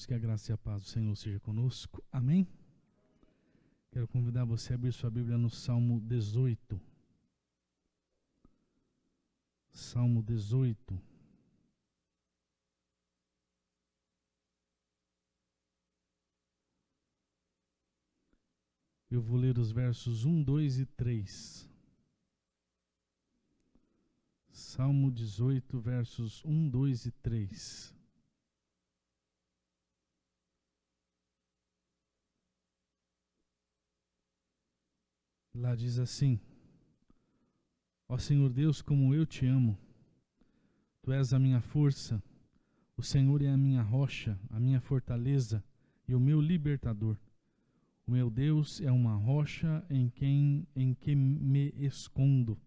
irmãos, que a graça e a paz do Senhor seja conosco. Amém? Quero convidar você a abrir sua Bíblia no Salmo 18. Salmo 18. Eu vou ler os versos 1, 2 e 3. Salmo 18, versos 1, 2 e 3. Lá diz assim: Ó Senhor Deus, como eu te amo, Tu és a minha força, o Senhor é a minha rocha, a minha fortaleza e o meu libertador. O meu Deus é uma rocha em que me escondo.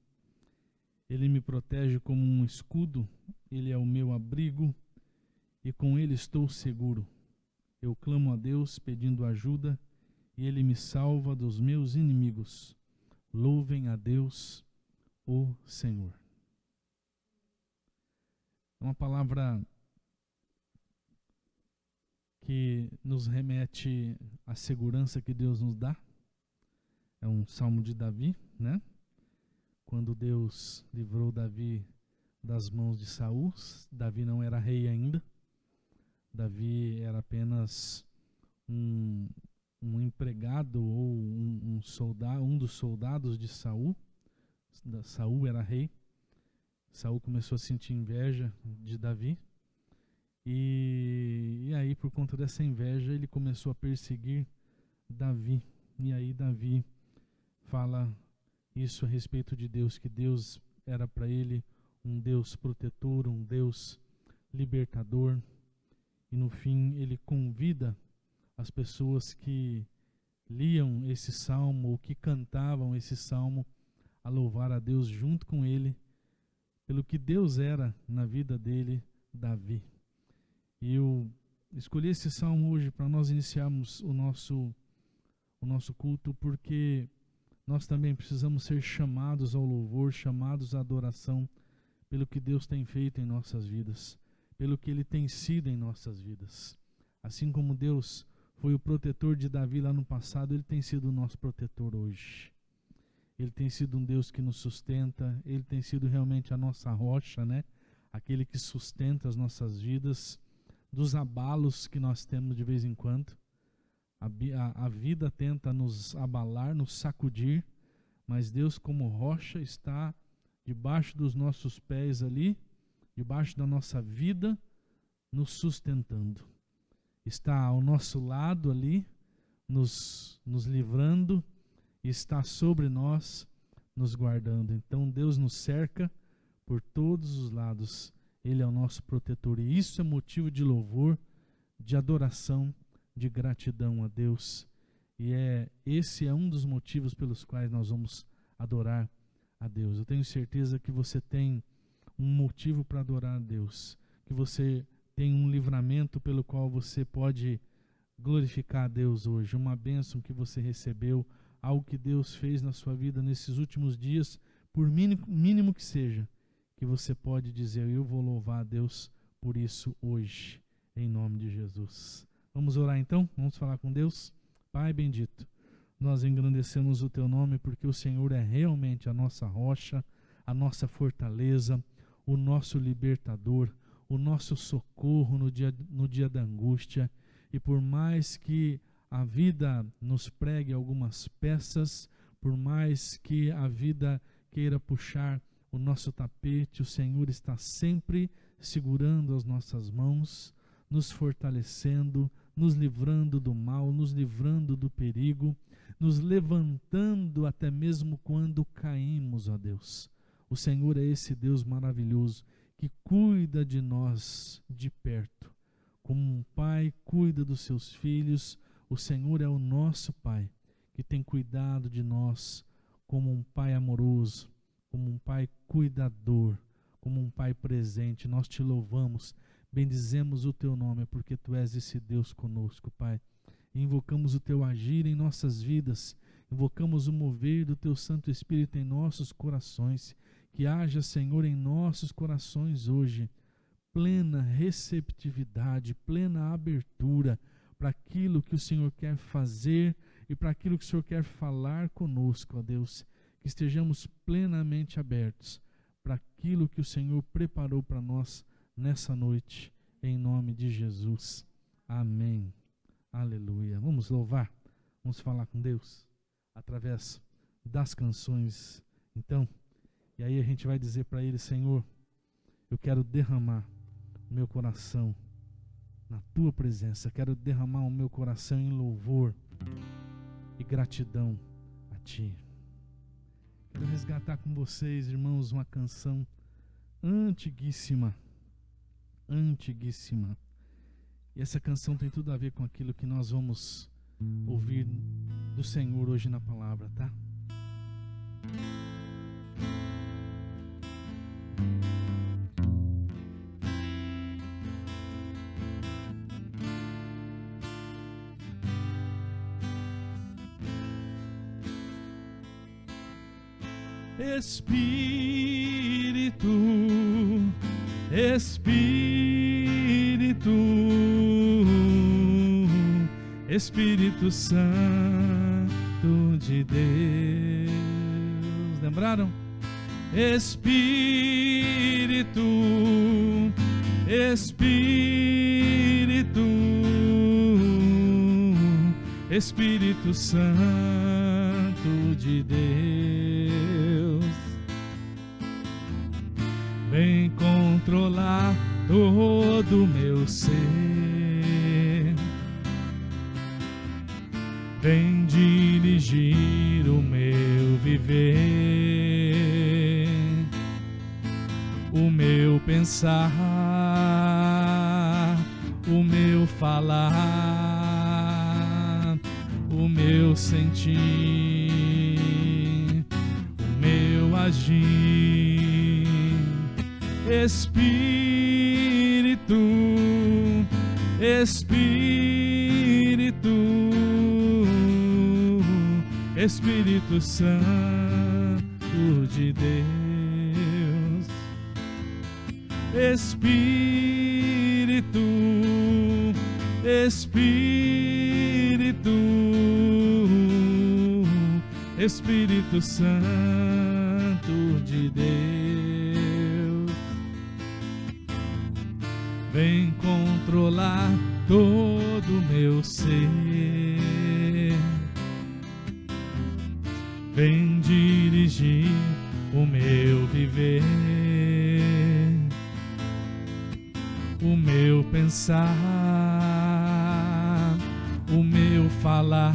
Ele me protege como um escudo, Ele é o meu abrigo e com Ele estou seguro. Eu clamo a Deus pedindo ajuda e Ele me salva dos meus inimigos. Louvem a Deus, o Senhor. É uma palavra que nos remete à segurança que Deus nos dá. É um salmo de Davi, né? Quando Deus livrou Davi das mãos de Saul, Davi não era rei ainda. Davi era apenas um empregado ou um soldado, um dos soldados de Saul. Saul era rei. Saul começou a sentir inveja de Davi. E aí, por conta dessa inveja, ele começou a perseguir Davi. E aí Davi fala isso a respeito de Deus, que Deus era para ele um Deus protetor, um Deus libertador. E no fim ele convida as pessoas que liam esse salmo ou que cantavam esse salmo a louvar a Deus junto com ele, pelo que Deus era na vida dele, Davi. E eu escolhi esse salmo hoje para nós iniciarmos o nosso culto, porque nós também precisamos ser chamados ao louvor, chamados à adoração, pelo que Deus tem feito em nossas vidas, pelo que Ele tem sido em nossas vidas. Assim como Deus foi o protetor de Davi lá no passado, Ele tem sido o nosso protetor hoje. Ele tem sido um Deus que nos sustenta, Ele tem sido realmente a nossa rocha, né? Aquele que sustenta as nossas vidas, dos abalos que nós temos de vez em quando. A vida tenta nos abalar, nos sacudir, mas Deus como rocha está debaixo dos nossos pés ali, debaixo da nossa vida, nos sustentando. Está ao nosso lado ali, nos livrando, e está sobre nós, nos guardando. Então Deus nos cerca por todos os lados. Ele é o nosso protetor e isso é motivo de louvor, de adoração, de gratidão a Deus. E esse é um dos motivos pelos quais nós vamos adorar a Deus. Eu tenho certeza que você tem um motivo para adorar a Deus, que você tem um livramento pelo qual você pode glorificar a Deus hoje, uma bênção que você recebeu, algo que Deus fez na sua vida nesses últimos dias, por mínimo que seja, que você pode dizer: eu vou louvar a Deus por isso hoje, em nome de Jesus. Vamos orar então? Vamos falar com Deus? Pai bendito, nós engrandecemos o Teu nome porque o Senhor é realmente a nossa rocha, a nossa fortaleza, o nosso libertador, o nosso socorro no dia da angústia. E por mais que a vida nos pregue algumas peças, por mais que a vida queira puxar o nosso tapete, o Senhor está sempre segurando as nossas mãos, nos fortalecendo, nos livrando do mal, nos livrando do perigo, nos levantando até mesmo quando caímos, ó Deus. O Senhor é esse Deus maravilhoso que cuida de nós de perto. Como um pai cuida dos seus filhos, o Senhor é o nosso Pai, que tem cuidado de nós como um Pai amoroso, como um Pai cuidador, como um Pai presente. Nós te louvamos, bendizemos o Teu nome, porque Tu és esse Deus conosco, Pai. Invocamos o Teu agir em nossas vidas, invocamos o mover do Teu Santo Espírito em nossos corações. Que haja, Senhor, em nossos corações hoje plena receptividade, plena abertura para aquilo que o Senhor quer fazer e para aquilo que o Senhor quer falar conosco, ó Deus. Que estejamos plenamente abertos para aquilo que o Senhor preparou para nós nessa noite, em nome de Jesus. Amém. Aleluia. Vamos louvar, vamos falar com Deus através das canções, então. E aí a gente vai dizer para Ele: Senhor, eu quero derramar o meu coração na Tua presença, quero derramar o meu coração em louvor e gratidão a Ti. Quero resgatar com vocês, irmãos, uma canção antiguíssima, antiguíssima. E essa canção tem tudo a ver com aquilo que nós vamos ouvir do Senhor hoje na palavra, tá? Espírito, Espírito, Espírito Santo de Deus. Lembraram? Espírito, Espírito, Espírito Santo de Deus, vem controlar todo o meu ser, vem dirigir o meu viver, o meu pensar, o meu falar, o meu sentir, o meu agir. Espírito, Espírito, Espírito Santo de Deus, Espírito, Espírito, Espírito Santo de Deus, vem controlar todo o meu ser, vem dirigir o meu viver, o meu pensar, o meu falar,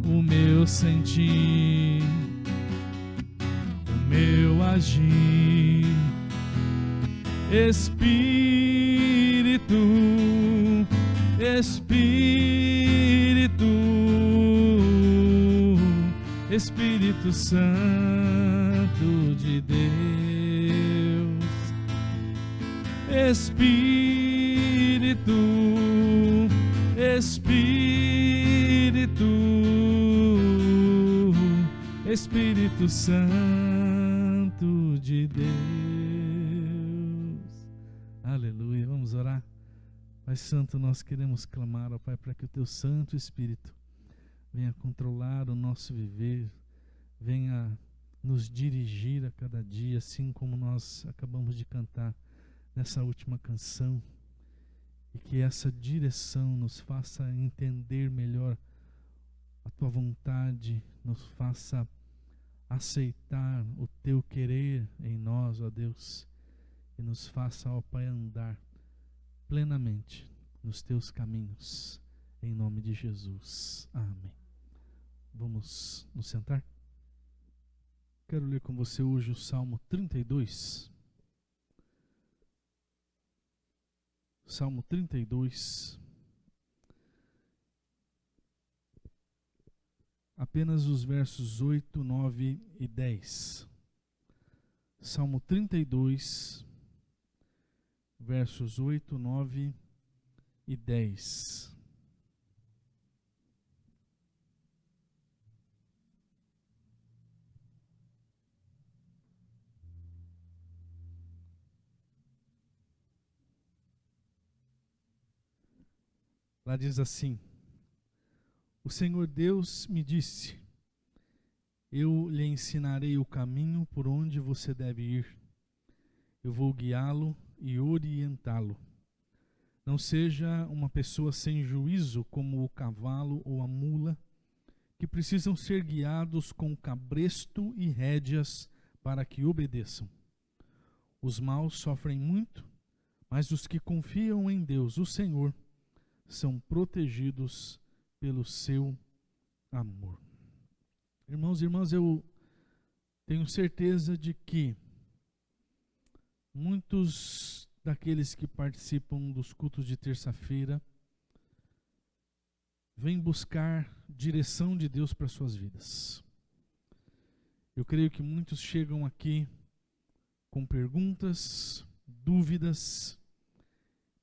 o meu sentir, o meu agir. Espírito, Espírito, Espírito Santo de Deus, Espírito, Espírito, Espírito Santo de Deus. Aleluia. Vamos orar. Pai Santo, nós queremos clamar, ó Pai, para que o Teu Santo Espírito venha controlar o nosso viver, venha nos dirigir a cada dia, assim como nós acabamos de cantar nessa última canção, e que essa direção nos faça entender melhor a Tua vontade, nos faça aceitar o Teu querer em nós, ó Deus, e nos faça, ó Pai, andar plenamente nos Teus caminhos, em nome de Jesus. Amém. Vamos nos sentar? Quero ler com você hoje o Salmo 32. Salmo 32. Apenas os versos 8, 9 e 10. Salmo 32, versos 8, 9 e 10. Lá diz assim: o Senhor Deus me disse: eu lhe ensinarei o caminho por onde você deve ir. Eu vou guiá-lo e orientá-lo. Não seja uma pessoa sem juízo como o cavalo ou a mula, que precisam ser guiados com cabresto e rédeas para que obedeçam. Os maus sofrem muito, mas os que confiam em Deus, o Senhor, são protegidos pelo seu amor. Irmãos e irmãs, eu tenho certeza de que muitos daqueles que participam dos cultos de terça-feira vêm buscar direção de Deus para suas vidas. Eu creio que muitos chegam aqui com perguntas, dúvidas,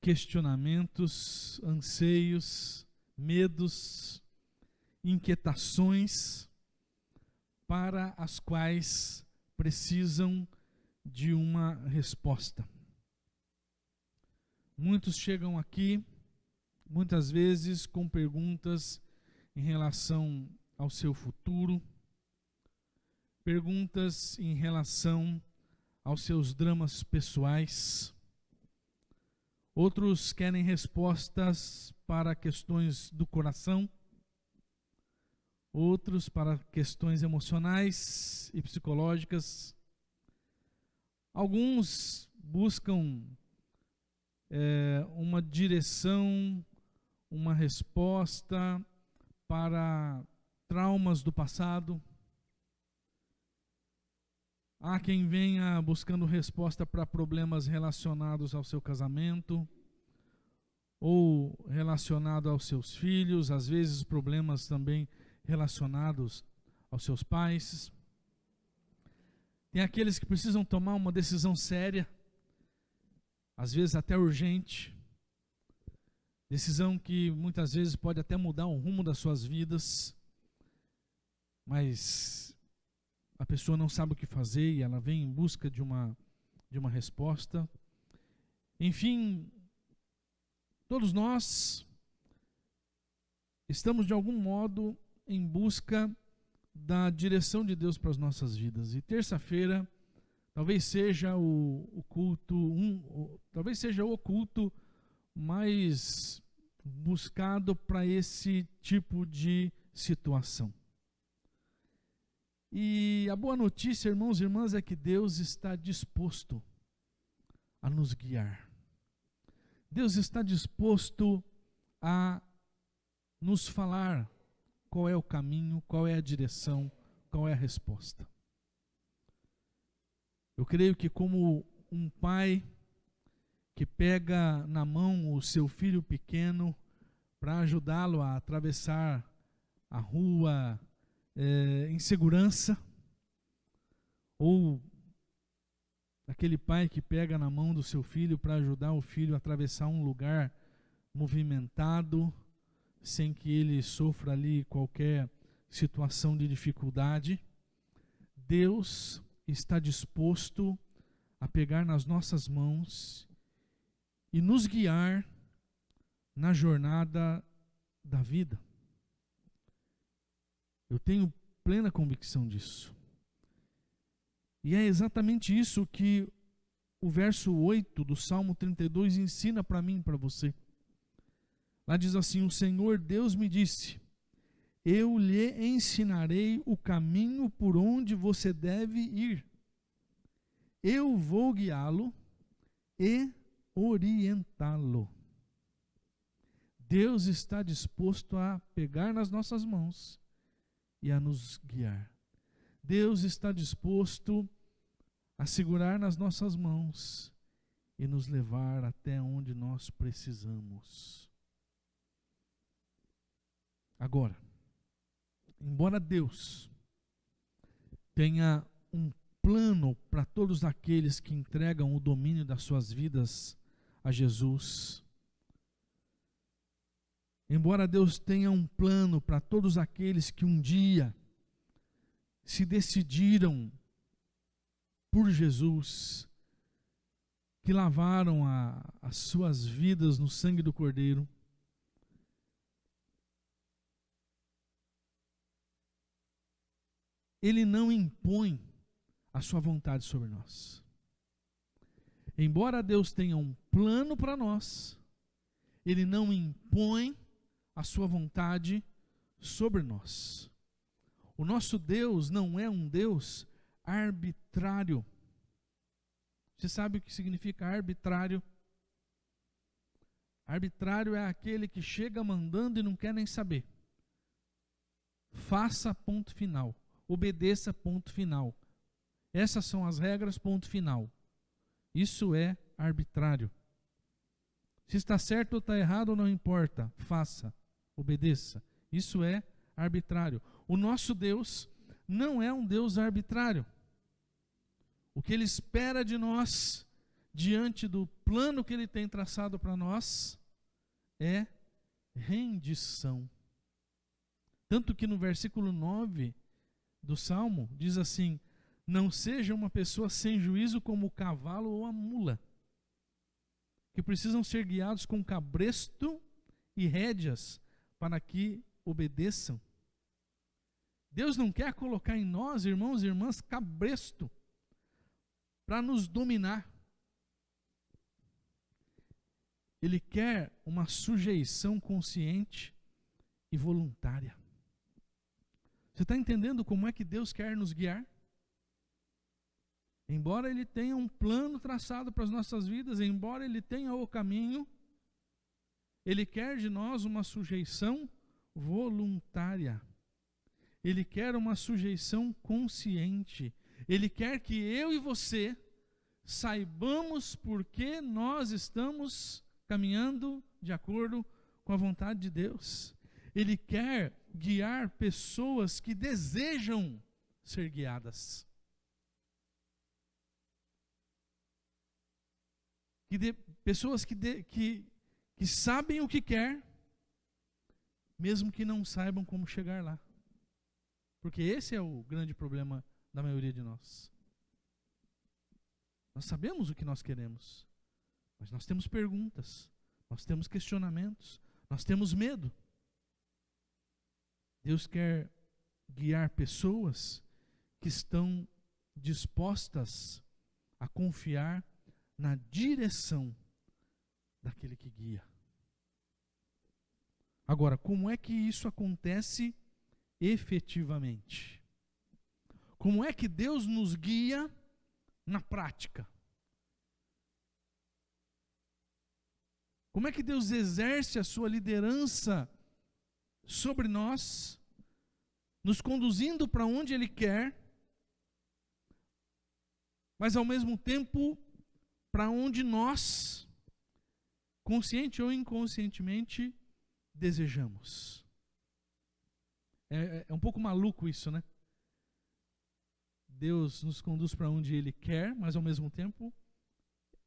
questionamentos, anseios, medos, inquietações, para as quais precisam de uma resposta. Muitos chegam aqui, muitas vezes, com perguntas em relação ao seu futuro, perguntas em relação aos seus dramas pessoais. Outros querem respostas para questões do coração, outros para questões emocionais e psicológicas. Alguns buscam uma direção, uma resposta para traumas do passado. Há quem venha buscando resposta para problemas relacionados ao seu casamento, ou relacionado aos seus filhos, às vezes problemas também relacionados aos seus pais. Tem aqueles que precisam tomar uma decisão séria, às vezes até urgente, decisão que muitas vezes pode até mudar o rumo das suas vidas, mas a pessoa não sabe o que fazer e ela vem em busca de uma resposta. Enfim, todos nós estamos de algum modo em busca da direção de Deus para as nossas vidas. E terça-feira talvez seja o culto mais buscado para esse tipo de situação. E a boa notícia, irmãos e irmãs, é que Deus está disposto a nos guiar. Deus está disposto a nos falar qual é o caminho, qual é a direção, qual é a resposta. Eu creio que como um pai que pega na mão o seu filho pequeno para ajudá-lo a atravessar a rua em segurança, ou aquele pai que pega na mão do seu filho para ajudar o filho a atravessar um lugar movimentado, sem que ele sofra ali qualquer situação de dificuldade. Deus está disposto a pegar nas nossas mãos e nos guiar na jornada da vida. Eu tenho plena convicção disso. E é exatamente isso que o verso 8 do Salmo 32 ensina para mim e para você. Lá diz assim: o Senhor Deus me disse: eu lhe ensinarei o caminho por onde você deve ir. Eu vou guiá-lo e orientá-lo. Deus está disposto a pegar nas nossas mãos e a nos guiar. Deus está disposto a segurar nas nossas mãos e nos levar até onde nós precisamos. Agora, embora Deus tenha um plano para todos aqueles que entregam o domínio das suas vidas a Jesus, embora Deus tenha um plano para todos aqueles que um dia se decidiram por Jesus, que lavaram as suas vidas no sangue do Cordeiro, Ele não impõe a sua vontade sobre nós. Embora Deus tenha um plano para nós, Ele não impõe a sua vontade sobre nós. O nosso Deus não é um Deus arbitrário. Você sabe o que significa arbitrário? Arbitrário é aquele que chega mandando e não quer nem saber. Faça, ponto final. Obedeça, ponto final. Essas são as regras, ponto final. Isso é arbitrário. Se está certo ou está errado, não importa. Faça, obedeça. Isso é arbitrário. O nosso Deus não é um Deus arbitrário. O que Ele espera de nós, diante do plano que Ele tem traçado para nós, é rendição. Tanto que no versículo 9 do Salmo, diz assim: não seja uma pessoa sem juízo como o cavalo ou a mula, que precisam ser guiados com cabresto e rédeas, para que obedeçam. Deus não quer colocar em nós, irmãos e irmãs, cabresto, para nos dominar. Ele quer uma sujeição consciente e voluntária. Você está entendendo como é que Deus quer nos guiar? Embora Ele tenha um plano traçado para as nossas vidas, embora Ele tenha o caminho, Ele quer de nós uma sujeição voluntária. Ele quer uma sujeição consciente. Ele quer que eu e você saibamos por que nós estamos caminhando de acordo com a vontade de Deus. Ele quer guiar pessoas que desejam ser guiadas. Pessoas que sabem o que quer, mesmo que não saibam como chegar lá. Porque esse é o grande problema da maioria de nós. Nós sabemos o que nós queremos, mas nós temos perguntas, nós temos questionamentos, nós temos medo. Deus quer guiar pessoas que estão dispostas a confiar na direção daquele que guia. Agora, como é que isso acontece efetivamente? Como é que Deus nos guia na prática? Como é que Deus exerce a sua liderança sobre nós, nos conduzindo para onde Ele quer, mas ao mesmo tempo para onde nós, consciente ou inconscientemente, desejamos? É um pouco maluco isso, né? Deus nos conduz para onde Ele quer, mas ao mesmo tempo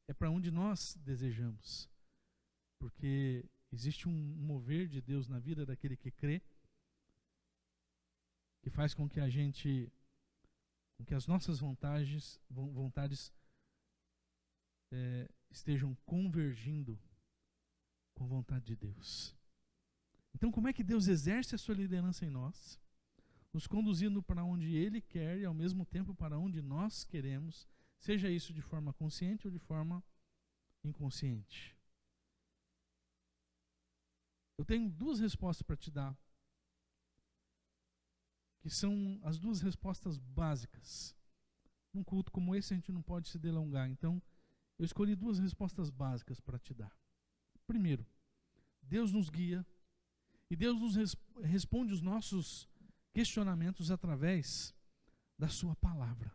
é para onde nós desejamos. Porque existe um mover de Deus na vida daquele que crê, que faz com que com que as nossas vontades estejam convergindo com a vontade de Deus. Então, como é que Deus exerce a sua liderança em nós, nos conduzindo para onde Ele quer e ao mesmo tempo para onde nós queremos, seja isso de forma consciente ou de forma inconsciente? Eu tenho duas respostas para te dar, que são as duas respostas básicas. Num culto como esse a gente não pode se delongar, então eu escolhi duas respostas básicas para te dar. Primeiro, Deus nos guia e Deus nos responde os nossos questionamentos através da sua palavra.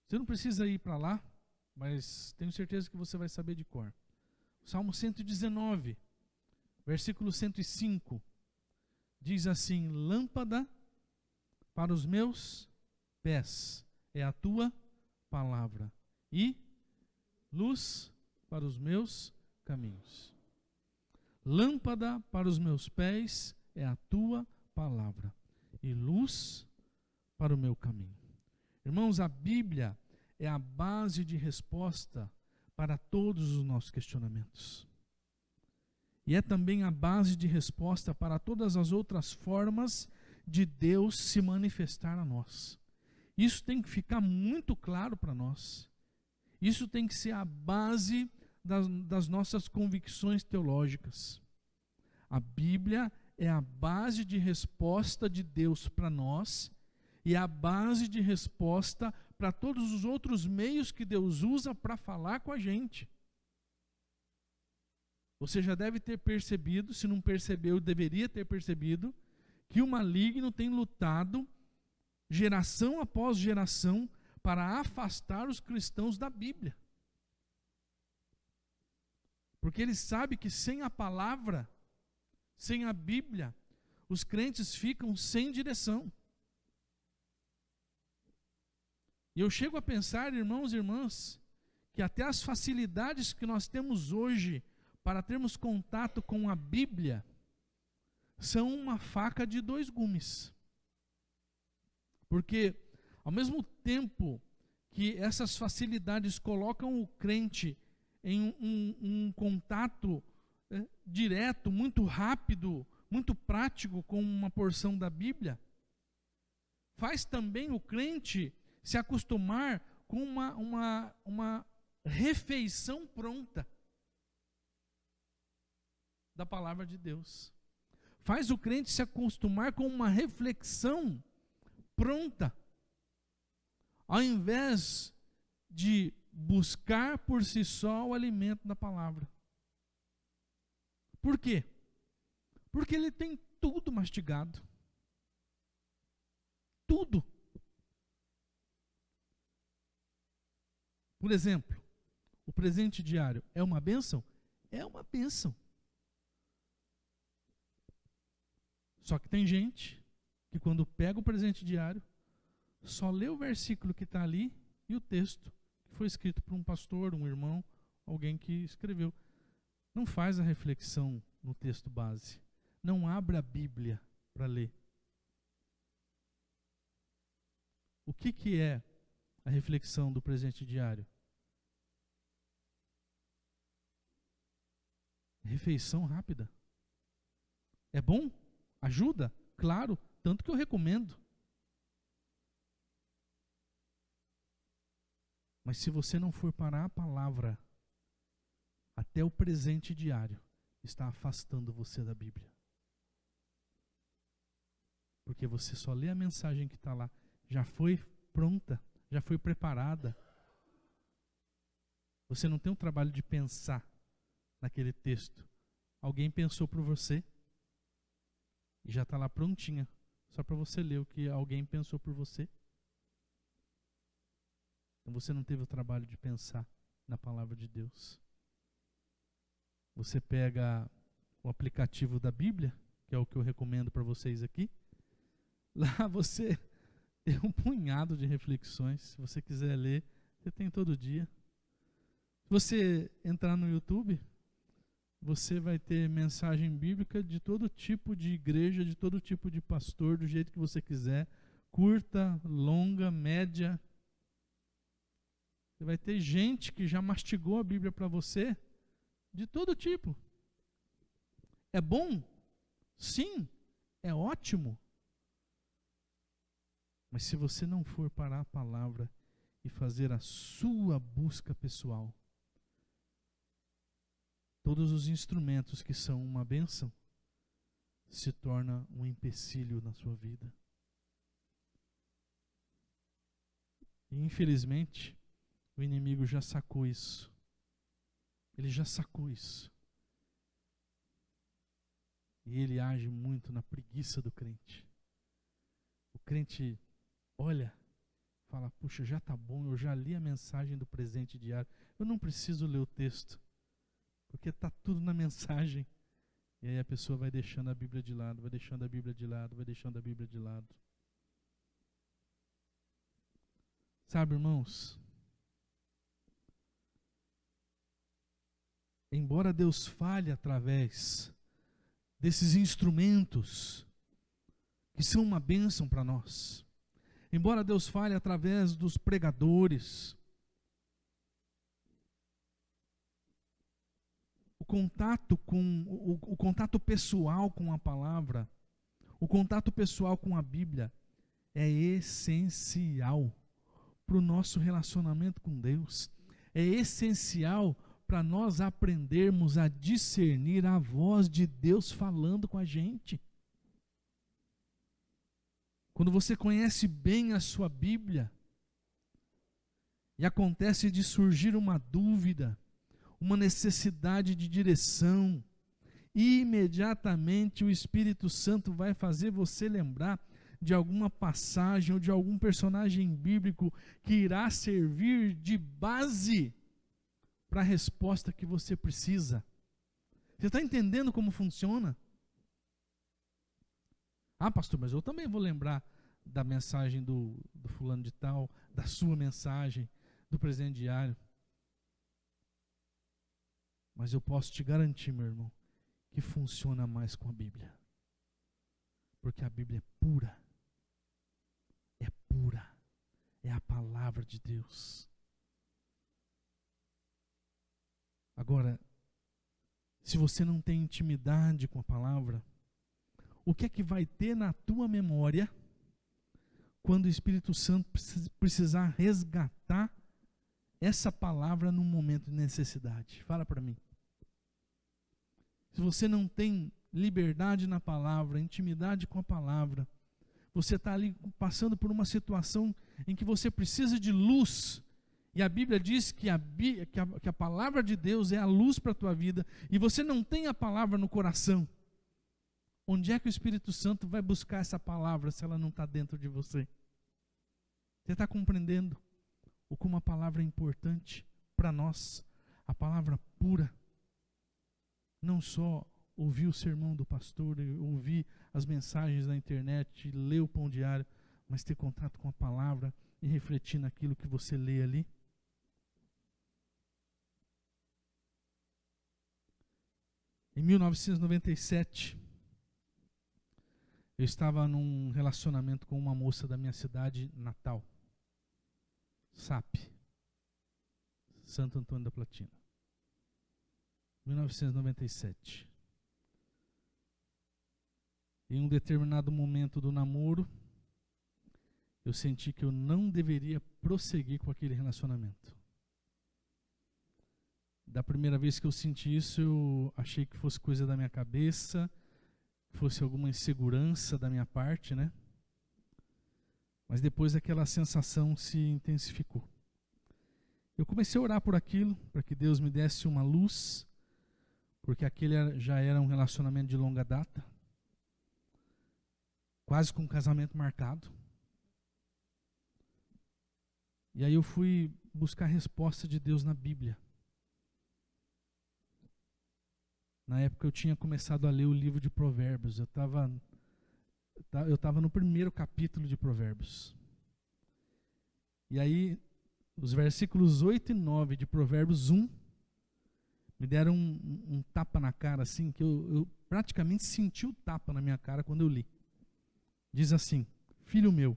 Você não precisa ir para lá, mas tenho certeza que você vai saber de cor. Salmo 119, versículo 105, diz assim: lâmpada para os meus pés é a tua palavra e luz para os meus caminhos. Lâmpada para os meus pés é a tua palavra e luz para o meu caminho. Irmãos, a Bíblia é a base de resposta para todos os nossos questionamentos. E é também a base de resposta para todas as outras formas de Deus se manifestar a nós. Isso tem que ficar muito claro para nós. Isso tem que ser a base das nossas convicções teológicas. A Bíblia é a base de resposta de Deus para nós e a base de resposta para todos os outros meios que Deus usa para falar com a gente. Você já deve ter percebido, se não percebeu, deveria ter percebido, que o maligno tem lutado geração após geração para afastar os cristãos da Bíblia. Porque ele sabe que sem a palavra, sem a Bíblia, os crentes ficam sem direção. E eu chego a pensar, irmãos e irmãs, que até as facilidades que nós temos hoje para termos contato com a Bíblia são uma faca de dois gumes. Porque, ao mesmo tempo que essas facilidades colocam o crente em um contato direto, muito rápido, muito prático com uma porção da Bíblia, faz também o crente se acostumar com uma refeição pronta da palavra de Deus. Faz o crente se acostumar com uma reflexão pronta, ao invés de buscar por si só o alimento da palavra. Por quê? Porque ele tem tudo mastigado. Tudo. Por exemplo, o presente diário é uma bênção? É uma bênção. Só que tem gente que quando pega o presente diário, só lê o versículo que está ali e o texto, que foi escrito por um pastor, um irmão, alguém que escreveu. Não faz a reflexão no texto base. Não abre a Bíblia para ler. O que é a reflexão do presente diário? Refeição rápida. É bom? Ajuda? Claro, tanto que eu recomendo. Mas se você não for parar a palavra, até o presente diário está afastando você da Bíblia. Porque você só lê a mensagem que está lá, já foi pronta, já foi preparada. Você não tem o trabalho de pensar naquele texto. Alguém pensou por você e já está lá prontinha, só para você ler o que alguém pensou por você. Então você não teve o trabalho de pensar na palavra de Deus. Você pega o aplicativo da Bíblia, que é o que eu recomendo para vocês aqui. Lá você tem um punhado de reflexões. Se você quiser ler, você tem todo dia. Se você entrar no YouTube, você vai ter mensagem bíblica de todo tipo de igreja, de todo tipo de pastor, do jeito que você quiser. Curta, longa, média. Você vai ter gente que já mastigou a Bíblia para você, de todo tipo. É bom? Sim, é ótimo. Mas se você não for parar a palavra e fazer a sua busca pessoal, todos os instrumentos que são uma bênção se torna um empecilho na sua vida. E infelizmente, o inimigo já sacou isso. Ele já sacou isso. E ele age muito na preguiça do crente. O crente olha, fala, puxa, já está bom, eu já li a mensagem do presente diário, eu não preciso ler o texto, porque está tudo na mensagem. E aí a pessoa vai deixando a Bíblia de lado, vai deixando a Bíblia de lado, vai deixando a Bíblia de lado. Sabe, irmãos, embora Deus fale através desses instrumentos que são uma bênção para nós, embora Deus fale através dos pregadores, o contato o contato pessoal com a palavra, o contato pessoal com a Bíblia é essencial para o nosso relacionamento com Deus. É essencial para nós aprendermos a discernir a voz de Deus falando com a gente. Quando você conhece bem a sua Bíblia, e acontece de surgir uma dúvida, uma necessidade de direção, imediatamente o Espírito Santo vai fazer você lembrar de alguma passagem ou de algum personagem bíblico que irá servir de base para a resposta que você precisa. Você está entendendo como funciona? Ah, pastor, mas eu também vou lembrar da mensagem do fulano de tal, da sua mensagem, do presente diário. Mas eu posso te garantir, meu irmão, que funciona mais com a Bíblia. Porque a Bíblia é pura. É pura. É a palavra de Deus. Agora, se você não tem intimidade com a palavra, o que é que vai ter na tua memória quando o Espírito Santo precisar resgatar essa palavra num momento de necessidade? Fala para mim. Se você não tem liberdade na palavra, intimidade com a palavra, você está ali passando por uma situação em que você precisa de luz, e a Bíblia diz que a palavra de Deus é a luz para a tua vida, e você não tem a palavra no coração, onde é que o Espírito Santo vai buscar essa palavra se ela não está dentro de você? Você está compreendendo o como a palavra é importante para nós? A palavra pura. Não só ouvir o sermão do pastor, ouvir as mensagens na internet, ler o pão diário, mas ter contato com a palavra e refletir naquilo que você lê ali. Em 1997, eu estava num relacionamento com uma moça da minha cidade natal, SAP, Santo Antônio da Platina. 1997. Em um determinado momento do namoro, eu senti que eu não deveria prosseguir com aquele relacionamento. Da primeira vez que eu senti isso, eu achei que fosse coisa da minha cabeça, fosse alguma insegurança da minha parte, né? Mas depois aquela sensação se intensificou. Eu comecei a orar por aquilo, para que Deus me desse uma luz, porque aquele já era um relacionamento de longa data, quase com um casamento marcado. E aí eu fui buscar a resposta de Deus na Bíblia. Na época eu tinha começado a ler o livro de Provérbios. Eu estava no primeiro capítulo de Provérbios. E aí, os versículos 8 e 9 de Provérbios 1 me deram um tapa na cara, assim, que eu praticamente senti o tapa na minha cara quando eu li. Diz assim: filho meu,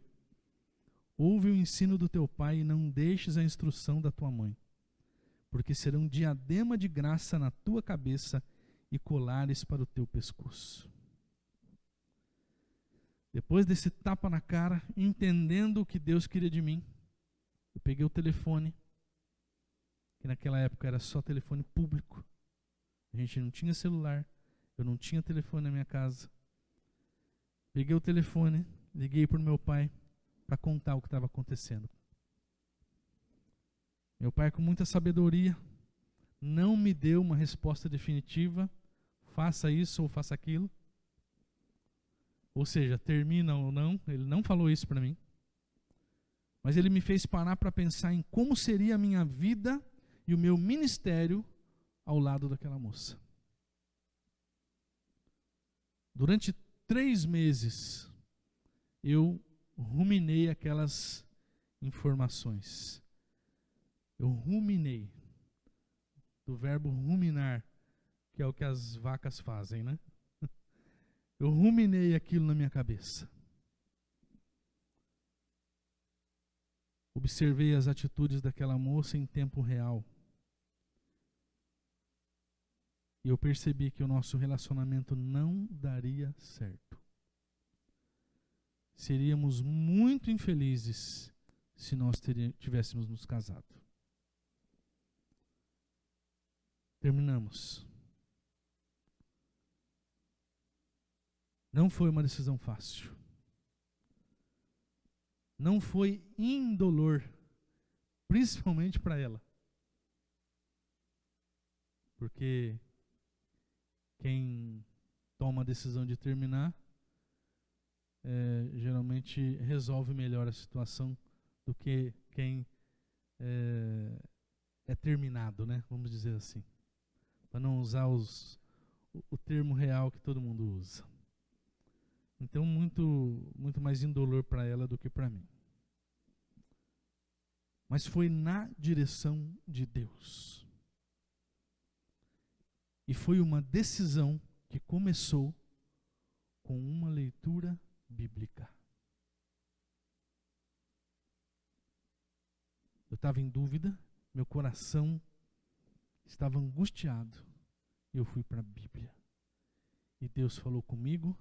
ouve o ensino do teu pai e não deixes a instrução da tua mãe, porque serão diadema de graça na tua cabeça e colares para o teu pescoço. Depois desse tapa na cara, entendendo o que Deus queria de mim, eu peguei o telefone, que naquela época era só telefone público. A gente não tinha celular, eu não tinha telefone na minha casa. Peguei o telefone, liguei para o meu pai para contar o que estava acontecendo. Meu pai, com muita sabedoria, não me deu uma resposta definitiva, faça isso ou faça aquilo. Ou seja, termina ou não, ele não falou isso para mim. Mas ele me fez parar para pensar em como seria a minha vida e o meu ministério ao lado daquela moça. Durante 3 meses, eu ruminei aquelas informações. Eu ruminei, do verbo ruminar, que é o que as vacas fazem, né? Eu ruminei aquilo na minha cabeça. Observei as atitudes daquela moça em tempo real. E eu percebi que o nosso relacionamento não daria certo. Seríamos muito infelizes se nós tivéssemos nos casado. Terminamos. Não foi uma decisão fácil. Não foi indolor, principalmente para ela. Porque quem toma a decisão de terminar, geralmente resolve melhor a situação do que quem é terminado, né? Vamos dizer assim. Para não usar o termo real que todo mundo usa. Então, muito mais indolor para ela do que para mim. Mas foi na direção de Deus. E foi uma decisão que começou com uma leitura bíblica. Eu estava em dúvida, meu coração estava angustiado. Eu fui para a Bíblia. E Deus falou comigo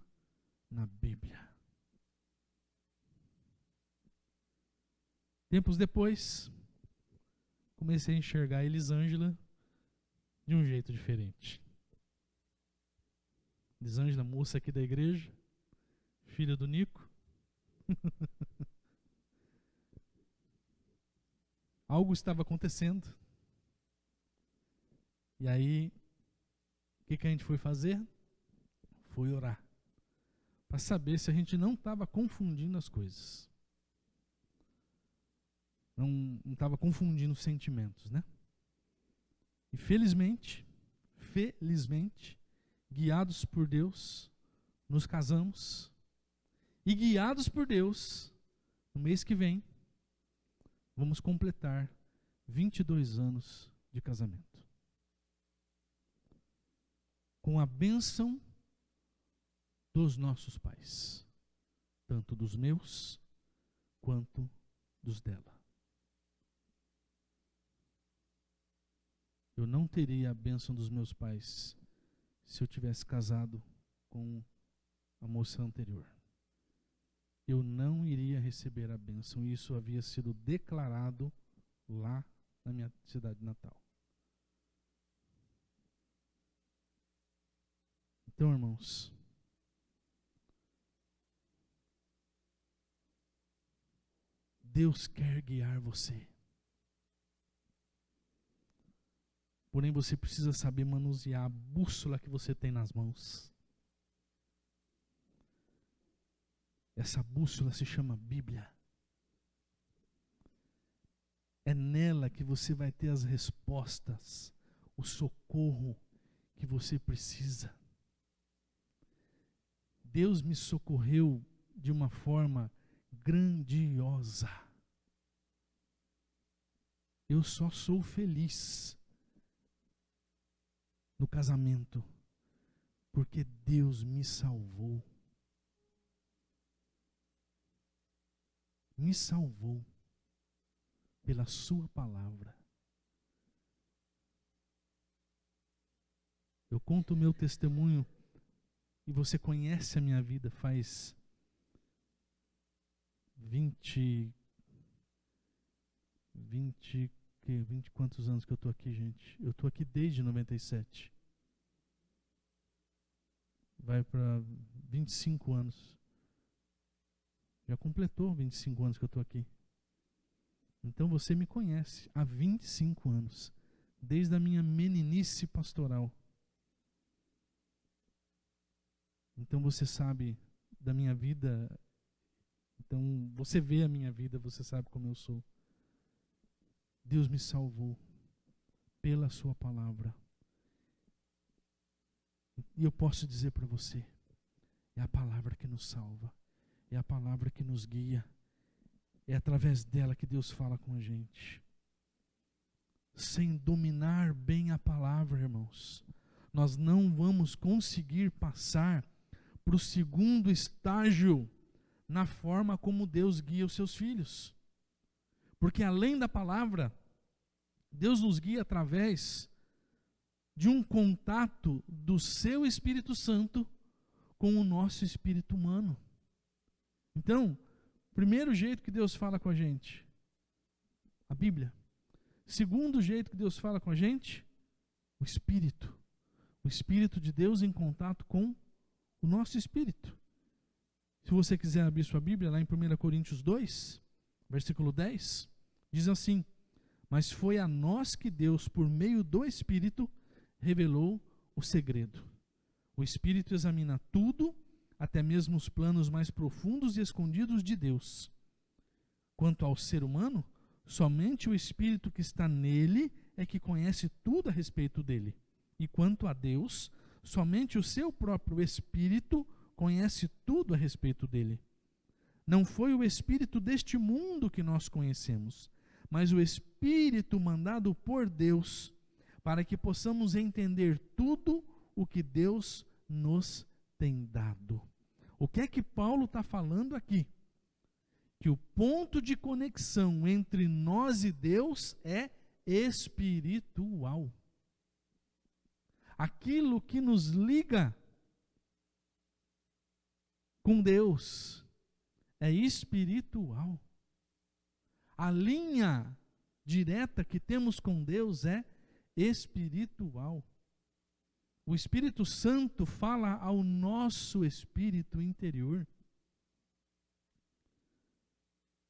na Bíblia. Tempos depois, comecei a enxergar a Elisângela de um jeito diferente. Elisângela, moça aqui da igreja, filha do Nico. Algo estava acontecendo. E aí, o que a gente foi fazer? Foi orar. Para saber se a gente não estava confundindo as coisas. Não estava confundindo os sentimentos, né? E felizmente, guiados por Deus, nos casamos. E guiados por Deus, no mês que vem, vamos completar 22 anos de casamento. Com a bênção dos nossos pais, tanto dos meus quanto dos dela. Eu não teria a bênção dos meus pais se eu tivesse casado com a moça anterior. Eu não iria receber a bênção. Isso havia sido declarado lá na minha cidade natal. Então, irmãos, Deus quer guiar você. Porém, você precisa saber manusear a bússola que você tem nas mãos. Essa bússola se chama Bíblia. É nela que você vai ter as respostas, o socorro que você precisa. Deus me socorreu de uma forma grandiosa. Eu só sou feliz no casamento porque Deus me salvou. Me salvou pela sua palavra. Eu conto o meu testemunho e você conhece a minha vida faz 20 quantos anos que eu estou aqui, gente? Eu estou aqui desde 97. Vai para 25 anos. Já completou 25 anos que eu estou aqui. Então você me conhece há 25 anos. Desde a minha meninice pastoral. Então você sabe da minha vida. Então você vê a minha vida, você sabe como eu sou. Deus me salvou pela sua palavra. E eu posso dizer para você, é a palavra que nos salva, é a palavra que nos guia, é através dela que Deus fala com a gente. Sem dominar bem a palavra, irmãos, nós não vamos conseguir passar para o segundo estágio na forma como Deus guia os seus filhos. Porque além da palavra, Deus nos guia através de um contato do seu Espírito Santo com o nosso espírito humano. Então, primeiro jeito que Deus fala com a gente, a Bíblia. Segundo jeito que Deus fala com a gente, o Espírito. O Espírito de Deus em contato com o nosso espírito. Se você quiser abrir sua Bíblia, lá em 1 Coríntios 2, versículo 10, diz assim: mas foi a nós que Deus, por meio do Espírito, revelou o segredo. O Espírito examina tudo, até mesmo os planos mais profundos e escondidos de Deus. Quanto ao ser humano, somente o Espírito que está nele é que conhece tudo a respeito dele. E quanto a Deus, somente o seu próprio Espírito conhece tudo a respeito dele. Não foi o Espírito deste mundo que nós conhecemos, mas o Espírito mandado por Deus, para que possamos entender tudo o que Deus nos tem dado. O que é que Paulo está falando aqui? Que o ponto de conexão entre nós e Deus é espiritual. Aquilo que nos liga com Deus é espiritual. A linha direta que temos com Deus é espiritual. O Espírito Santo fala ao nosso espírito interior.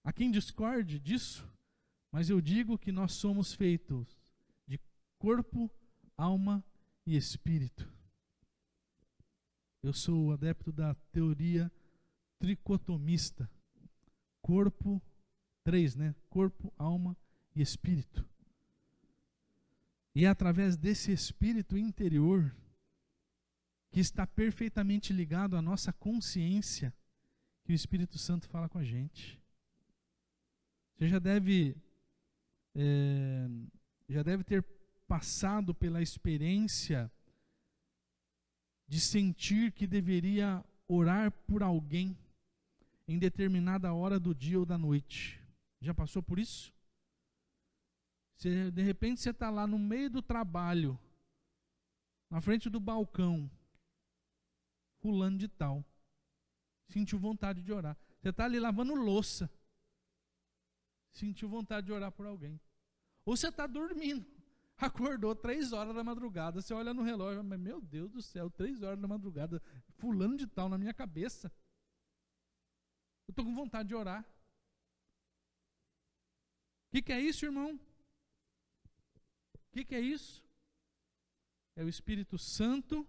Há quem discorde disso, mas eu digo que nós somos feitos de corpo, alma e espírito. Eu sou adepto da teoria tricotomista. Corpo, três, né? Corpo, alma e espírito. E é através desse espírito interior, que está perfeitamente ligado à nossa consciência, que o Espírito Santo fala com a gente. Você já deve ter passado pela experiência de sentir que deveria orar por alguém em determinada hora do dia ou da noite. Já passou por isso? De repente você está lá no meio do trabalho, na frente do balcão, fulano de tal, sentiu vontade de orar. Você está ali lavando louça, sentiu vontade de orar por alguém. Ou você está dormindo, acordou 3 horas da madrugada, você olha no relógio, mas meu Deus do céu, 3 horas da madrugada, fulano de tal na minha cabeça. Eu estou com vontade de orar. O que é isso, irmão? O que é isso? É o Espírito Santo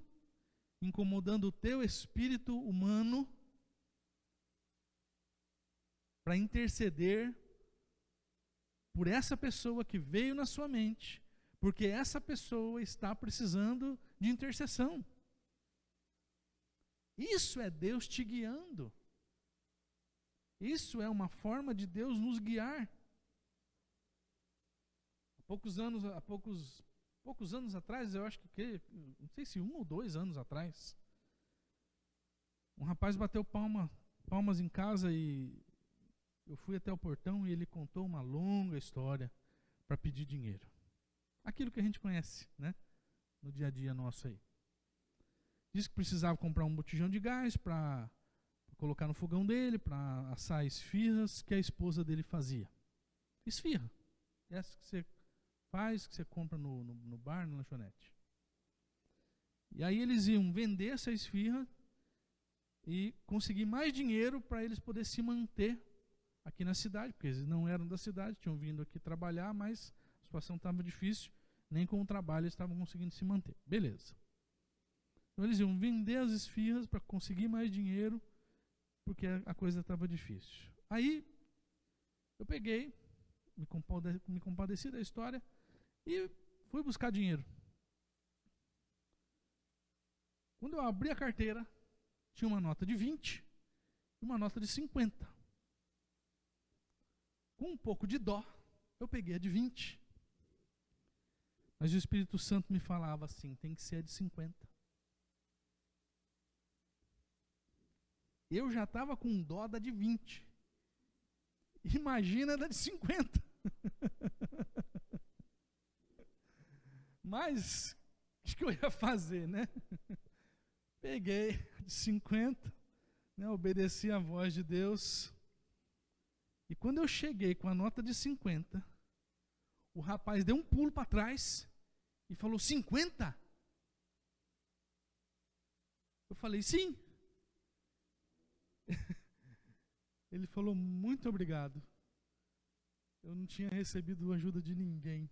incomodando o teu espírito humano para interceder por essa pessoa que veio na sua mente, porque essa pessoa está precisando de intercessão. Isso é Deus te guiando. Isso é uma forma de Deus nos guiar. Há poucos anos atrás, eu acho que, não sei se 1 ou 2 anos atrás, um rapaz bateu palmas em casa e eu fui até o portão e ele contou uma longa história para pedir dinheiro. Aquilo que a gente conhece, né? No dia a dia nosso aí. Disse que precisava comprar um botijão de gás para colocar no fogão dele, para assar esfirras que a esposa dele fazia. Esfirra. Essa que você faz, que você compra no bar, na lanchonete. E aí eles iam vender essa esfirra e conseguir mais dinheiro para eles poderem se manter aqui na cidade, porque eles não eram da cidade, tinham vindo aqui trabalhar, mas a situação estava difícil, nem com o trabalho eles estavam conseguindo se manter. Beleza. Então eles iam vender as esfirras para conseguir mais dinheiro, porque a coisa estava difícil. Aí eu peguei, me compadeci da história e fui buscar dinheiro. Quando eu abri a carteira, tinha uma nota de 20 e uma nota de 50. Com um pouco de dó, eu peguei a de 20. Mas o Espírito Santo me falava assim, tem que ser a de 50. Eu já estava com dó da de 20. Imagina da de 50. Mas, O que eu ia fazer, né? Peguei de 50, né, obedeci a voz de Deus. E quando eu cheguei com a nota de 50, o rapaz deu um pulo para trás e falou: 50? Eu falei: sim. Ele falou: muito obrigado. Eu não tinha recebido ajuda de ninguém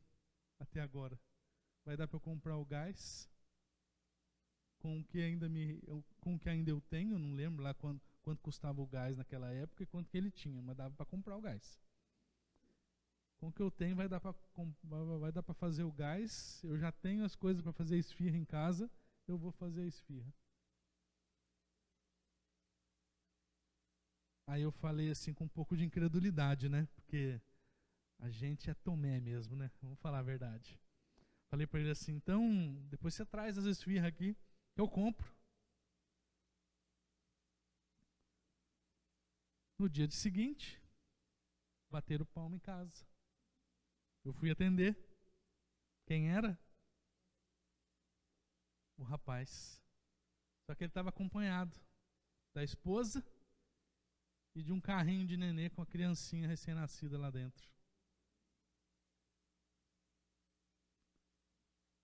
até agora. Vai dar para eu comprar o gás com o que ainda eu tenho. Eu não lembro lá quanto custava o gás naquela época e quanto que ele tinha, mas dava para comprar o gás. Com o que eu tenho vai dar para fazer o gás. Eu já tenho as coisas para fazer esfirra em casa, eu vou fazer a esfirra. Aí eu falei assim com um pouco de incredulidade, né? Porque a gente é Tomé mesmo, né? Vamos falar a verdade. Falei para ele assim: então, depois você traz as esfirras aqui, eu compro. No dia seguinte, bateram palma em casa. Eu fui atender. Quem era? O rapaz. Só que ele estava acompanhado da esposa e de um carrinho de nenê com a criancinha recém-nascida lá dentro.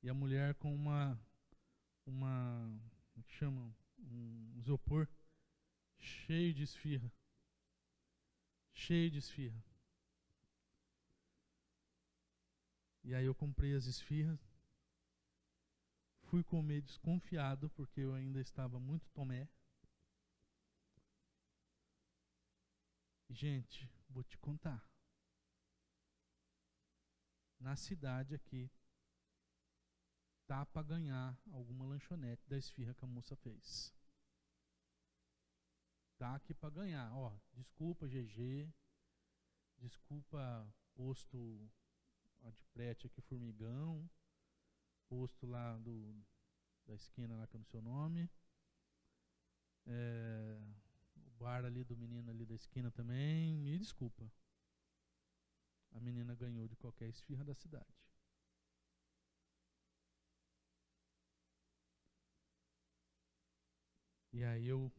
E a mulher com como que chama? Um isopor cheio de esfirra. Cheio de esfirra. E aí eu comprei as esfirras, fui comer desconfiado, porque eu ainda estava muito Tomé. Gente, vou te contar. Na cidade aqui, tá para ganhar alguma lanchonete da esfirra que a moça fez. Tá aqui para ganhar. Ó, desculpa GG, desculpa posto de prete aqui, Formigão, posto lá da esquina lá que é no seu nome, o bar ali do menino ali da esquina também, me desculpa. A menina ganhou de qualquer esfirra da cidade. E aí eu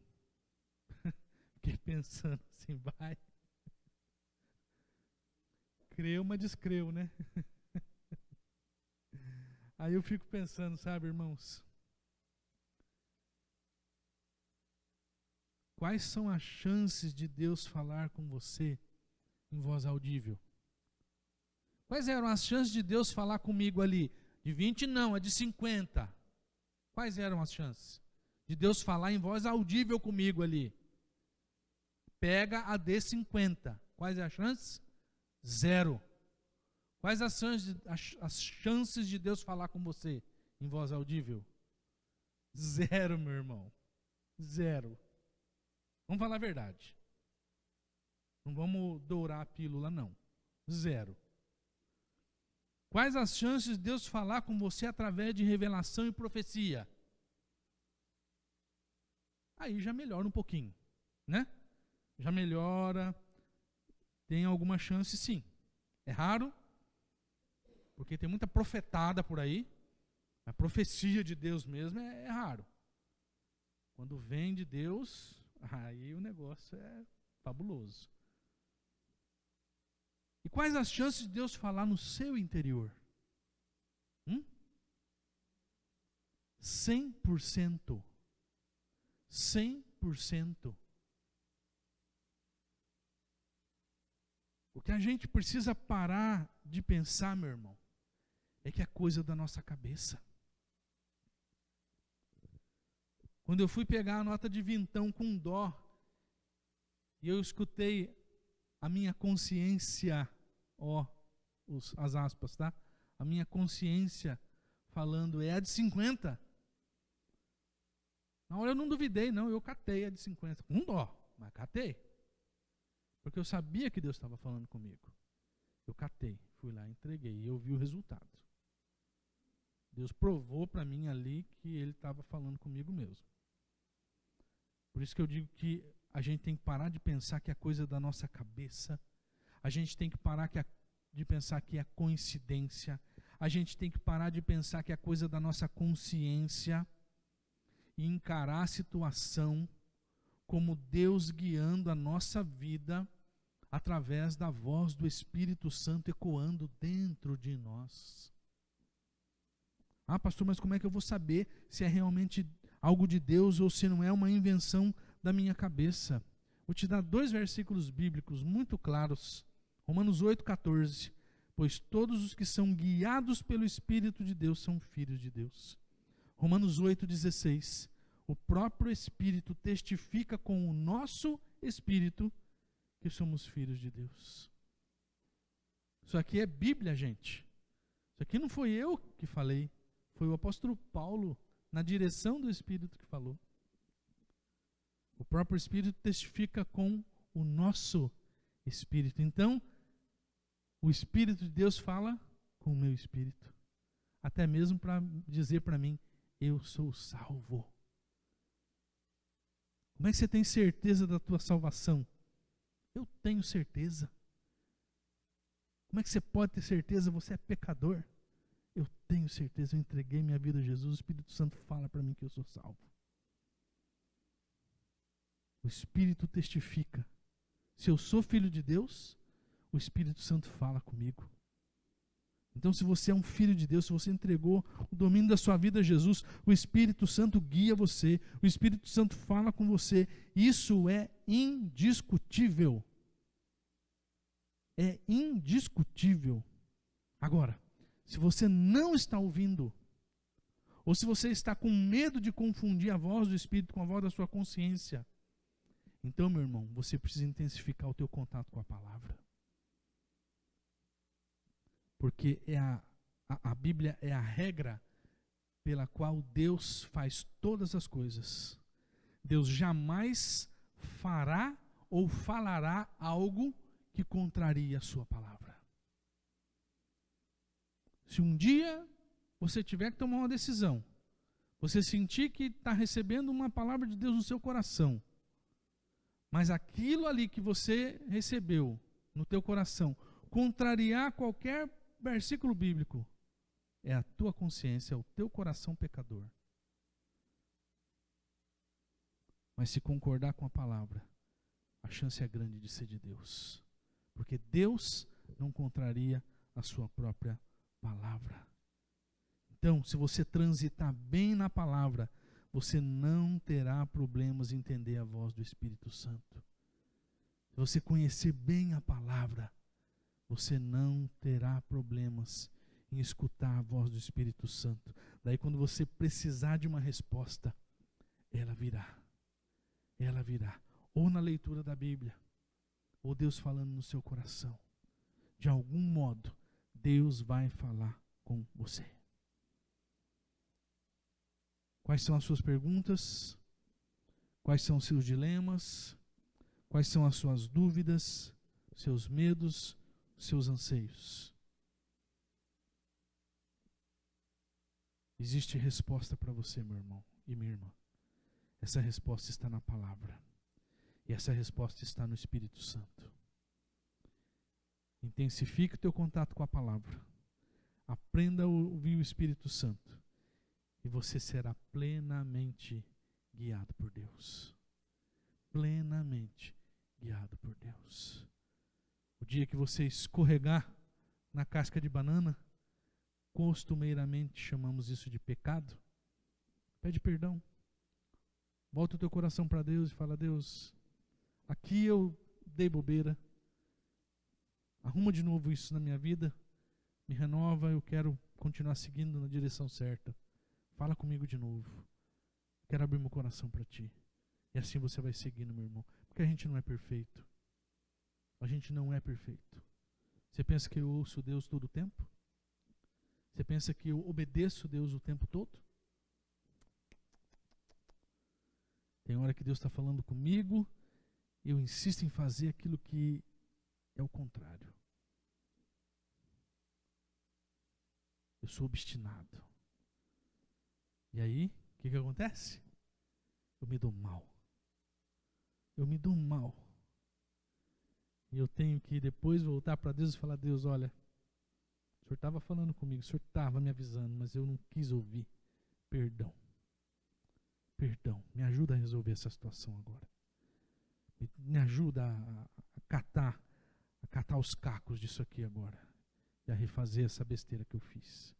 fiquei pensando assim, vai. Creu, mas descreu, né? Aí eu fico pensando, sabe, irmãos? Quais são as chances de Deus falar com você em voz audível? Quais eram as chances de Deus falar comigo ali? De 20 não, é de 50. Quais eram as chances de Deus falar em voz audível comigo ali? Pega a de 50. Quais é as chances? 0. Quais as chances de Deus falar com você em voz audível? 0, meu irmão. 0. Vamos falar a verdade. Não vamos dourar a pílula, não. 0. Quais as chances de Deus falar com você através de revelação e profecia? Aí já melhora um pouquinho, né? Já melhora. Tem alguma chance, sim. É raro, porque tem muita profetada por aí. A profecia de Deus mesmo é raro. Quando vem de Deus, aí o negócio é fabuloso. E quais as chances de Deus falar no seu interior? 100%. 100%. O que a gente precisa parar de pensar, meu irmão, é que é coisa da nossa cabeça. Quando eu fui pegar a nota de vintão com dó, e eu escutei a minha consciência, as aspas, tá? A minha consciência falando, é a de 50. Na hora eu não duvidei, não, eu catei a de 50. Com dó, mas catei. Porque eu sabia que Deus estava falando comigo. Eu catei, fui lá, entreguei, e eu vi o resultado. Deus provou para mim ali que Ele estava falando comigo mesmo. Por isso que eu digo que a gente tem que parar de pensar que é coisa da nossa cabeça. A gente tem que parar de pensar que é coincidência. A gente tem que parar de pensar que é coisa da nossa consciência e encarar a situação como Deus guiando a nossa vida através da voz do Espírito Santo ecoando dentro de nós. Ah, pastor, mas como é que eu vou saber se é realmente algo de Deus ou se não é uma invenção da minha cabeça? Vou te dar 2 versículos bíblicos muito claros. Romanos 8,14. Pois todos os que são guiados pelo Espírito de Deus são filhos de Deus. Romanos 8,16. O próprio Espírito testifica com o nosso Espírito que somos filhos de Deus. Isso aqui é Bíblia, gente. Isso aqui não foi eu que falei. Foi o apóstolo Paulo, na direção do Espírito, que falou. O próprio Espírito testifica com o nosso Espírito. Então, o Espírito de Deus fala com o meu Espírito. Até mesmo para dizer para mim, eu sou salvo. Como é que você tem certeza da tua salvação? Eu tenho certeza. Como é que você pode ter certeza? Você é pecador. Eu tenho certeza, eu entreguei minha vida a Jesus, o Espírito Santo fala para mim que eu sou salvo. O Espírito testifica. Se eu sou filho de Deus, o Espírito Santo fala comigo. Então, se você é um filho de Deus, se você entregou o domínio da sua vida a Jesus, o Espírito Santo guia você, o Espírito Santo fala com você. Isso é indiscutível. É indiscutível. Agora, se você não está ouvindo, ou se você está com medo de confundir a voz do Espírito com a voz da sua consciência, então, meu irmão, você precisa intensificar o teu contato com a palavra. Porque a Bíblia é a regra pela qual Deus faz todas as coisas. Deus jamais fará ou falará algo que contraria a sua palavra. Se um dia você tiver que tomar uma decisão, você sentir que está recebendo uma palavra de Deus no seu coração, mas aquilo ali que você recebeu no teu coração contrariar qualquer versículo bíblico, é a tua consciência, é o teu coração pecador. Mas se concordar com a palavra, a chance é grande de ser de Deus. Porque Deus não contraria a sua própria palavra. Então, se você transitar bem na palavra, você não terá problemas em entender a voz do Espírito Santo. Se você conhecer bem a palavra, você não terá problemas em escutar a voz do Espírito Santo. Daí, quando você precisar de uma resposta, ela virá. Ela virá. Ou na leitura da Bíblia, ou Deus falando no seu coração. De algum modo, Deus vai falar com você. Quais são as suas perguntas? Quais são os seus dilemas? Quais são as suas dúvidas? Seus medos? Seus anseios? Existe resposta para você, meu irmão e minha irmã. Essa resposta está na palavra. E essa resposta está no Espírito Santo. Intensifique o teu contato com a palavra. Aprenda a ouvir o Espírito Santo. E você será plenamente guiado por Deus. Plenamente guiado por Deus. O dia que você escorregar na casca de banana, costumeiramente chamamos isso de pecado. Pede perdão. Volta o teu coração para Deus e fala: Deus, aqui eu dei bobeira. Arruma de novo isso na minha vida. Me renova, eu quero continuar seguindo na direção certa. Fala comigo de novo. Quero abrir meu coração para Ti. E assim você vai seguindo, meu irmão. Porque a gente não é perfeito. A gente não é perfeito. Você pensa que eu ouço Deus todo o tempo? Você pensa que eu obedeço Deus o tempo todo? Tem hora que Deus está falando comigo e eu insisto em fazer aquilo que é o contrário. Eu sou obstinado. E aí, o que acontece? Eu me dou mal. Eu me dou mal. E eu tenho que depois voltar para Deus e falar: Deus, olha, Senhor estava falando comigo, o Senhor estava me avisando, mas eu não quis ouvir. Perdão. Perdão. Me ajuda a resolver essa situação agora. Me ajuda a catar os cacos disso aqui agora. E a refazer essa besteira que eu fiz.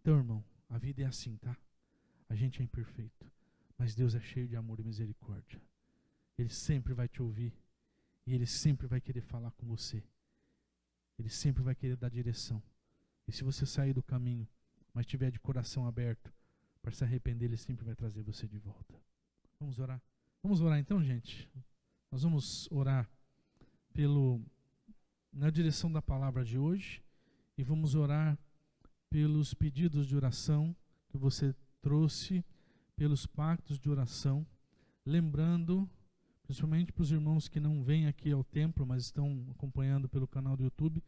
Então, irmão, a vida é assim, tá? A gente é imperfeito. Mas Deus é cheio de amor e misericórdia. Ele sempre vai te ouvir. E Ele sempre vai querer falar com você. Ele sempre vai querer dar direção. E se você sair do caminho, mas estiver de coração aberto para se arrepender, Ele sempre vai trazer você de volta. Vamos orar? Vamos orar então, gente? Nós vamos orar na direção da palavra de hoje e vamos orar pelos pedidos de oração que você trouxe, pelos pactos de oração, lembrando, principalmente para os irmãos que não vêm aqui ao templo, mas estão acompanhando pelo canal do YouTube,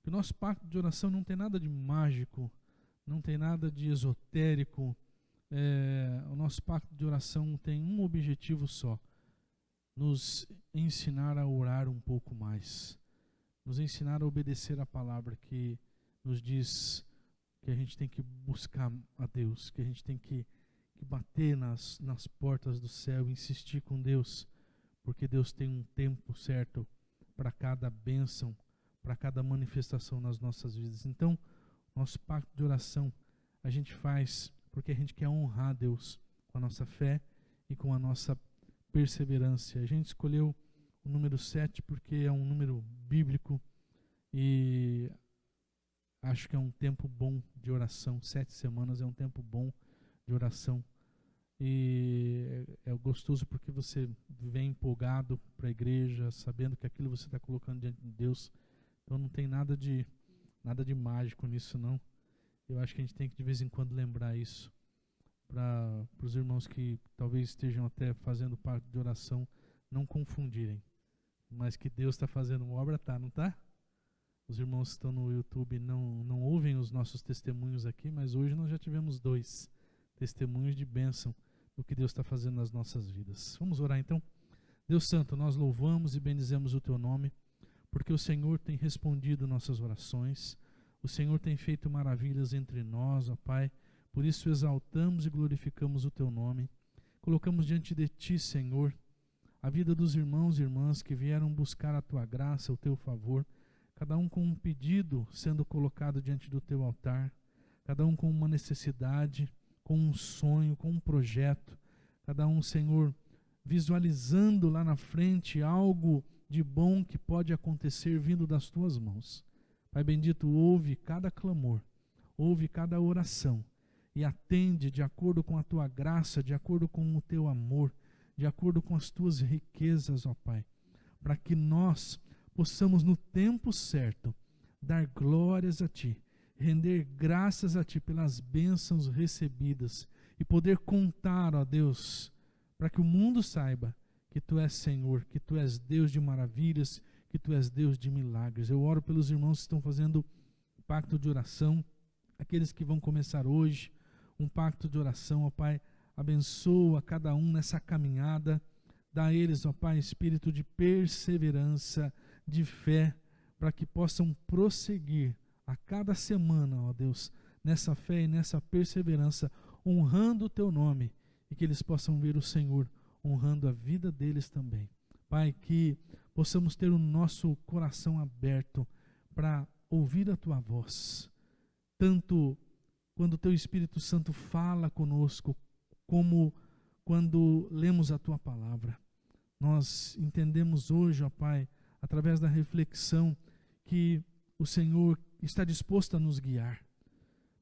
que o nosso pacto de oração não tem nada de mágico, não tem nada de esotérico. O nosso pacto de oração tem um objetivo só: nos ensinar a orar um pouco mais, nos ensinar a obedecer a palavra que nos diz que a gente tem que buscar a Deus, que a gente tem que bater nas portas do céu, insistir com Deus, porque Deus tem um tempo certo para cada bênção, para cada manifestação nas nossas vidas. Então, nosso pacto de oração a gente faz porque a gente quer honrar Deus com a nossa fé e com a nossa perseverança. A gente escolheu o número 7 porque é um número bíblico e acho que é um tempo bom de oração. 7 semanas é um tempo bom de oração. E é gostoso porque você vem empolgado para a igreja, sabendo que aquilo você está colocando diante de Deus. Então não tem nada de mágico nisso, não. Eu acho que a gente tem que de vez em quando lembrar isso para os irmãos que talvez estejam até fazendo parte de oração não confundirem. Mas que Deus está fazendo uma obra, não está? Os irmãos que estão no YouTube não ouvem os nossos testemunhos aqui, mas hoje nós já tivemos 2 testemunhos de bênção do que Deus está fazendo nas nossas vidas. Vamos orar então? Deus Santo, nós louvamos e bendizemos o Teu nome, porque o Senhor tem respondido nossas orações, o Senhor tem feito maravilhas entre nós, ó Pai, por isso exaltamos e glorificamos o Teu nome. Colocamos diante de Ti, Senhor, a vida dos irmãos e irmãs que vieram buscar a Tua graça, o Teu favor, cada um com um pedido sendo colocado diante do Teu altar, cada um com uma necessidade, com um sonho, com um projeto, cada um, Senhor, visualizando lá na frente algo de bom que pode acontecer vindo das Tuas mãos. Pai bendito, ouve cada clamor, ouve cada oração e atende de acordo com a Tua graça, de acordo com o Teu amor, de acordo com as Tuas riquezas, ó Pai, para que nós possamos no tempo certo dar glórias a Ti, render graças a Ti pelas bênçãos recebidas e poder contar, ó Deus, para que o mundo saiba que Tu és Senhor, que Tu és Deus de maravilhas, que Tu és Deus de milagres. Eu oro pelos irmãos que estão fazendo pacto de oração, aqueles que vão começar hoje um pacto de oração, ó Pai, abençoa cada um nessa caminhada, dá a eles, ó Pai, espírito de perseverança, de fé, para que possam prosseguir a cada semana, ó Deus, nessa fé e nessa perseverança, honrando o Teu nome, e que eles possam ver o Senhor honrando a vida deles também. Pai, que possamos ter o nosso coração aberto para ouvir a Tua voz, tanto quando o Teu Espírito Santo fala conosco, como quando lemos a Tua palavra. Nós entendemos hoje, ó Pai, através da reflexão, que o Senhor está disposto a nos guiar,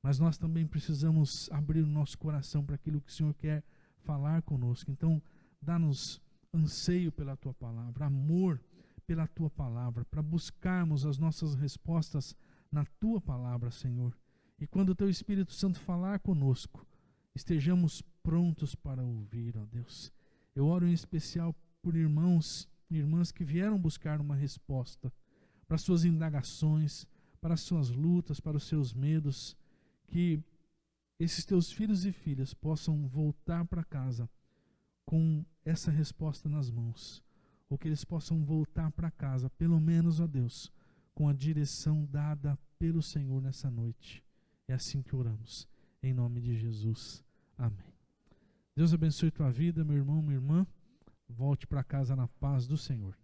mas nós também precisamos abrir o nosso coração para aquilo que o Senhor quer falar conosco. Então, dá-nos anseio pela Tua palavra, amor pela Tua palavra, para buscarmos as nossas respostas na Tua palavra, Senhor. E quando o Teu Espírito Santo falar conosco, estejamos prontos para ouvir, ó Deus. Eu oro em especial por irmãos e irmãs que vieram buscar uma resposta para suas indagações, para as suas lutas, para os seus medos, que esses Teus filhos e filhas possam voltar para casa com essa resposta nas mãos, ou que eles possam voltar para casa, pelo menos, ó Deus, com a direção dada pelo Senhor nessa noite. É assim que oramos, em nome de Jesus. Amém. Deus abençoe tua vida, meu irmão, minha irmã. Volte para casa na paz do Senhor.